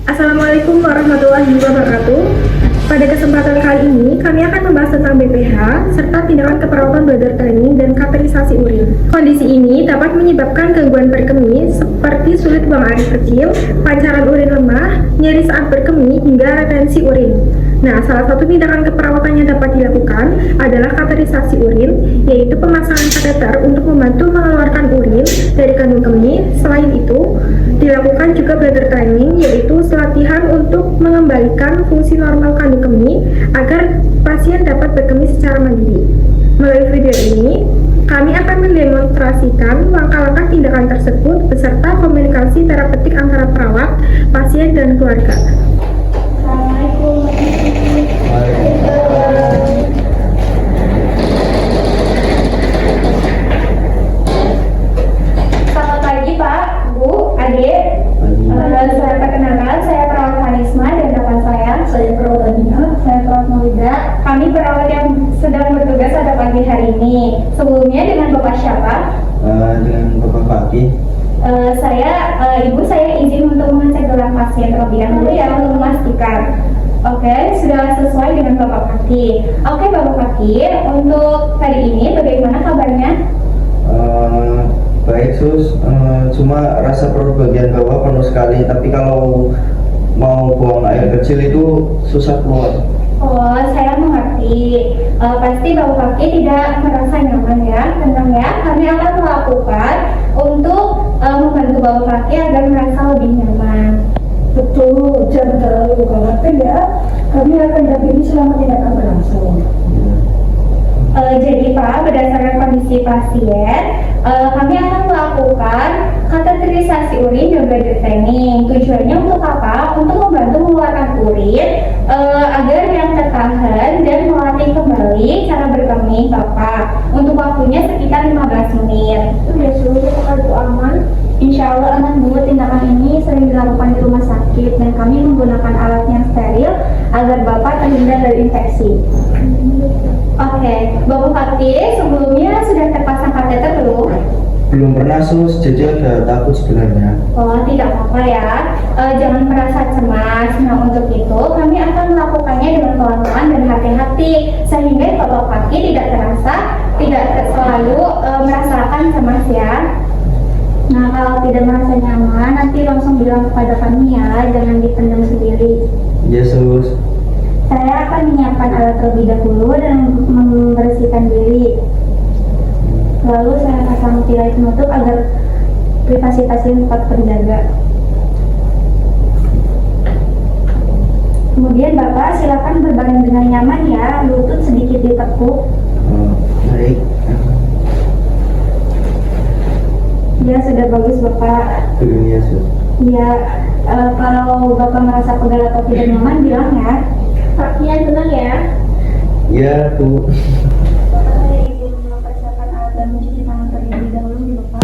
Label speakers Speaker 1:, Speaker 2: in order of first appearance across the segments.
Speaker 1: Assalamualaikum warahmatullahi wabarakatuh. Pada kesempatan kali ini, kami akan membahas tentang BPH serta tindakan keperawatan bladder training dan kateterisasi urin. Kondisi ini dapat menyebabkan gangguan berkemih seperti sulit buang air kecil, pancaran urin lemah, nyeri saat berkemih, hingga retensi urin. Nah, salah satu tindakan keperawatan yang dapat dilakukan adalah kateterisasi urin, yaitu pemasangan kateter untuk membantu mengeluarkan urin dari kandung kemih. Selain itu, dilakukan juga bladder training, yaitu latihan untuk mengembalikan fungsi normal kandung kemih agar pasien dapat berkemih secara mandiri. Melalui video ini, kami akan mendemonstrasikan langkah-langkah tindakan tersebut beserta komunikasi terapeutik antara perawat, pasien, dan keluarga. Assalamualaikum. Selamat pagi Pak, Bu, Adik. Saya perkenalkan, saya perawat Hanisma dan rekan saya perawat Adina, saya perawat Maulida. Kami perawat yang sedang bertugas pada pagi hari ini. Sebelumnya dengan Bapak siapa?
Speaker 2: Dengan Bapak Fakih.
Speaker 1: Ibu saya izin untuk mengecek gelang pasien terlebih dahulu ya untuk memastikan. Oke, sudah sesuai dengan Bapak Fakih. Oke, Bapak Fakih, untuk hari ini bagaimana kabarnya?
Speaker 2: Baik Sus, cuma rasa perut bagian bawah penuh sekali, tapi kalau mau buang air kecil itu susah keluar.
Speaker 1: Oh, saya mengerti. Pasti Bapak Fakih tidak merasa nyaman ya, tenang ya. Kami akan melakukan untuk membantu Bapak Fakih agar merasa lebih nyaman.
Speaker 3: Betul, jangan terlalu khawatir ya. Kami akan dampingi selama tindakan berlangsung.
Speaker 1: Jadi Pak, berdasarkan kondisi pasien, kami akan melakukan kateterisasi urin dan bladder training. Tujuannya untuk apa? Untuk membantu mengeluarkan urin agar yang tertahan dan melatih kembali cara berkemih Bapak. Untuk waktunya sekitar 15 menit.
Speaker 3: Sudah seluruh itu aman.
Speaker 1: Insya Allah aman Bu. Tindakan ini sering dilakukan di rumah sakit dan kami menggunakan alat yang steril agar Bapak terhindar dari infeksi. Oke, Bapak Fakih sebelumnya sudah terpasang kateter belum?
Speaker 2: Belum pernah Sus, jadi agak takut sebenarnya.
Speaker 1: Oh, tidak apa-apa ya. Jangan merasa cemas. Nah, untuk itu kami akan melakukannya dengan pelan-pelan dan hati-hati sehingga Bapak Fakih tidak selalu merasakan cemas ya. Nah, kalau tidak merasa nyaman, nanti langsung bilang kepada kami ya, jangan dipendam sendiri.
Speaker 2: Iya Sus.
Speaker 1: Saya akan menyiapkan alat terlebih dahulu dan membersihkan diri. Lalu saya pasang tirai penutup agar privasi pasien tetap terjaga. Kemudian Bapak silakan berbaring dengan nyaman ya, lutut sedikit ditekuk.
Speaker 2: Baik.
Speaker 1: Ya, sudah bagus Bapak.
Speaker 2: Iya Sus.
Speaker 1: Ya, kalau Bapak merasa pegal atau tidak nyaman bilang ya. Fakihnya tenang ya.
Speaker 2: Iya Bu.
Speaker 1: Ibu mempersiapkan alat dan mencuci tangan terlebih dahulu di Bapak.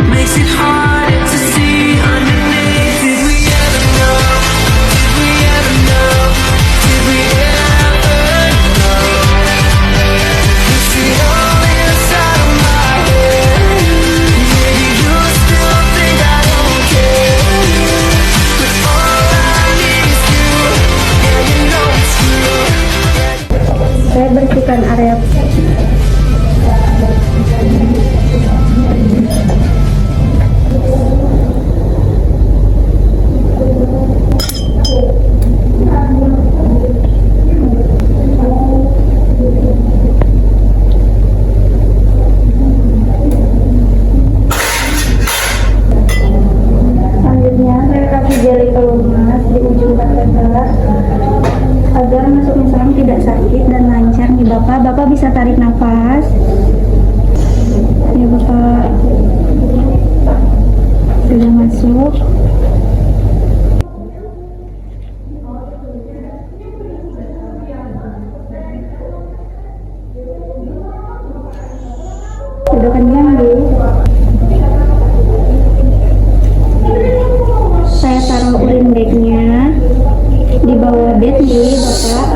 Speaker 4: Makes it hard to see underneath. Did we ever know? Did we ever know? Did we ever know? Is it all inside of my head? Maybe you still think I don't care, but all I need is you. Yeah, you know it's true.
Speaker 1: Saya bersihkan area selanjutnya. Saya kasih jari pelumas di ujung kateter agar masuknya selang tidak sakit dan lancar nih Bapak. Bapak bisa tarik nafas. Ya Bapak, sudah masuk. Sudah kenyang Bu. Saya taruh urin bagnya di bawah bed nih Bapak.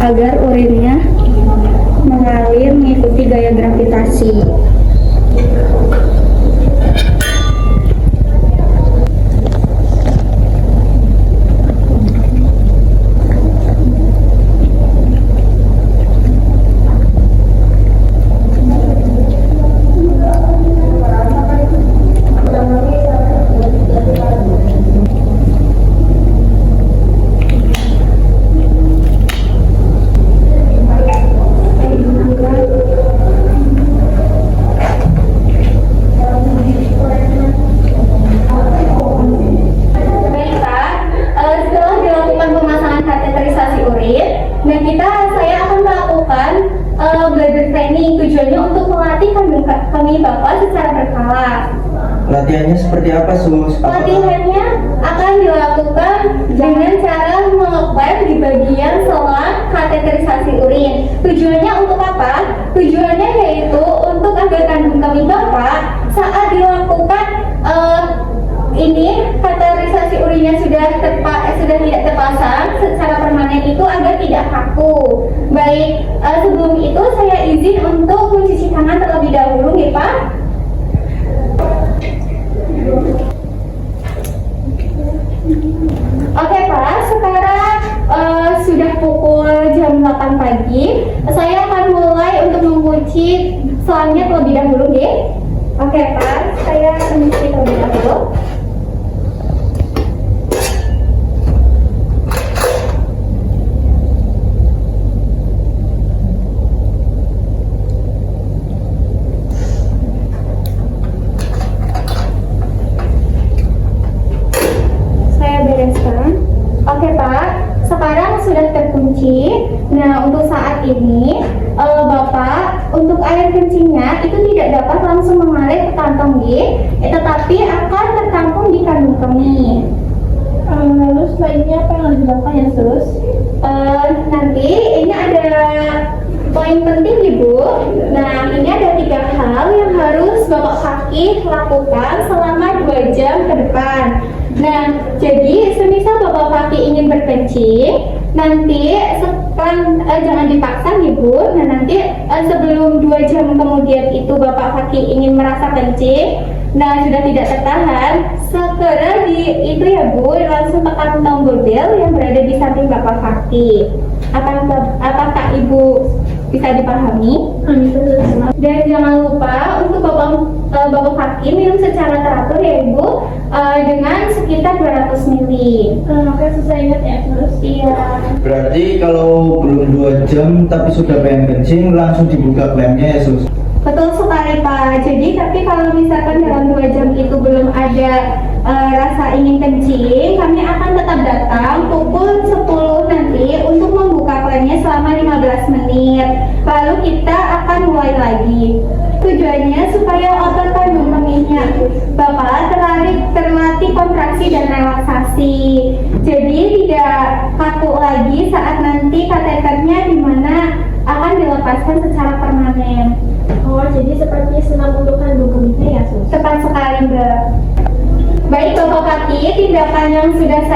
Speaker 1: agar urinnya mengalir mengikuti gaya gravitasi. Bladder training tujuannya untuk melatih kandung kami Bapak secara berkala.
Speaker 2: Latihannya seperti apa, Sus?
Speaker 1: Latihannya akan dilakukan dengan cara mengepel di bagian selang kateterisasi urin. Tujuannya untuk apa? Tujuannya yaitu untuk agar kandung kami Bapak saat dilakukan ini kateterisasi urinnya sudah tidak terpasang secara permanen itu agar tidak kaku. Baik, sebelum itu saya izin untuk mencuci tangan terlebih dahulu, ya Pak. Oke Pak, sekarang sudah pukul jam 8 pagi. Saya akan mulai untuk mencuci selangnya terlebih dahulu, ya. Oke Pak, saya akan mencuci terlebih dahulu. Oke Pak, sekarang sudah terkunci. Nah untuk saat ini Bapak untuk air kencingnya itu tidak dapat langsung mengalir ke kantong G, tetapi akan tertampung di kandung kami. Lalu selanjutnya apa yang harus dilakukan ya Sus? Nanti ini ada poin penting Ibu. Nah ini ada 3 hal yang harus Bapak Fakih lakukan selama 2 jam ke depan. Nah, jadi semisal Bapak Fakih ingin berkencing, nanti jangan dipaksa Ibu. Nah, nanti sebelum 2 jam kemudian itu Bapak Fakih ingin merasa kencing, nah sudah tidak tertahan, segera itu ya Bu, langsung tekan tombol bel yang berada di samping Bapak Fakih. Apakah Ibu bisa dipahami? Dan jangan lupa untuk Bapak Fakih minum secara teratur ya Ibu, dengan sekitar 200 ml. Oke, susah ingat ya terus. Iya.
Speaker 2: Berarti kalau belum 2 jam tapi sudah pengen kencing, langsung dibuka klemnya ya Sus?
Speaker 1: Betul sekali Pak. Jadi tapi kalau misalkan dalam 2 jam itu belum ada rasa ingin kencing, kami akan tetap datang pukul 10 nanti untuk membuka klemnya selama 15 menit. Lalu kita akan mulai lagi. Tujuannya supaya otot kandung kemihnya Bapak terlatih kontraksi dan relaksasi. Jadi tidak kaku lagi saat nanti kateternya dimana akan dilepaskan secara permanen. Oh, jadi seperti senam untuk kandung kemihnya ya Sus? Tepat sekali Mbak. Baik Bapak Fakih, tindakan yang sudah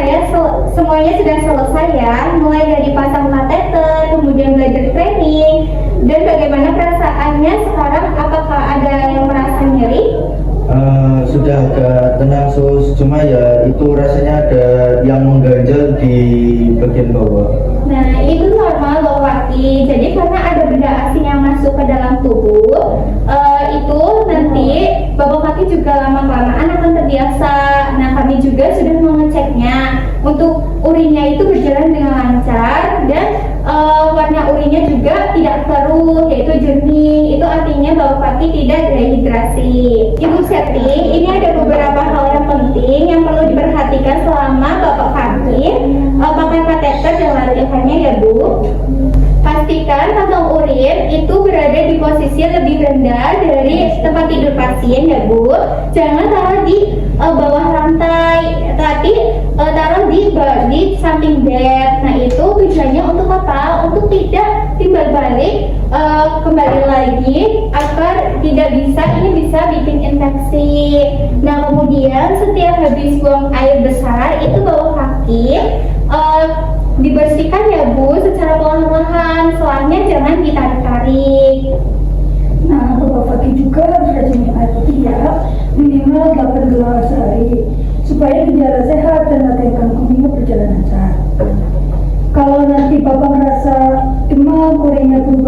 Speaker 1: semuanya sudah selesai ya, mulai dari pasang kateter, kemudian belajar training, dan bagaimana perasaannya sekarang? Apakah ada yang merasa nyeri?
Speaker 2: Sudah agak tenang Sus, cuma ya itu rasanya ada yang mengganjal di bagian bawah.
Speaker 1: Nah itu normal Bapak Fakih, jadi karena ada benda asing yang masuk ke dalam tubuh, itu nanti Bapak Fakih juga lama-kelamaan akan terbiasa. Nah kami juga sudah mengeceknya untuk urinnya itu berjalan dengan lancar dan warna urinnya juga tidak keruh, yaitu jernih. Itu artinya Bapak Fakih tidak dehidrasi. Ibu Seti, ini ada beberapa hal yang penting yang perlu diperhatikan selama Bapak Fakih pakai kateter dan latihannya ya Bu. Pastikan kantong urin itu berada di posisi lebih rendah dari tempat tidur pasien ya Bu. Jangan taruh di bawah lantai, tapi taruh di samping bed. Nah itu tujuannya untuk apa? Untuk tidak timbal balik kembali lagi agar tidak bisa bikin infeksi. Nah kemudian setiap habis buang air besar itu Bapak Fakih dibersihkan ya Bu, secara perlahan-lahan, soalnya jangan ditarik-tarik.
Speaker 3: Nah, Bapak Fakih juga harus rajin minum air putih ya, minimal 8 gelas sehari, supaya gejala sehat dan mata yang berjalan lancar. Kalau nanti Bapak merasa demam, urinnya berubah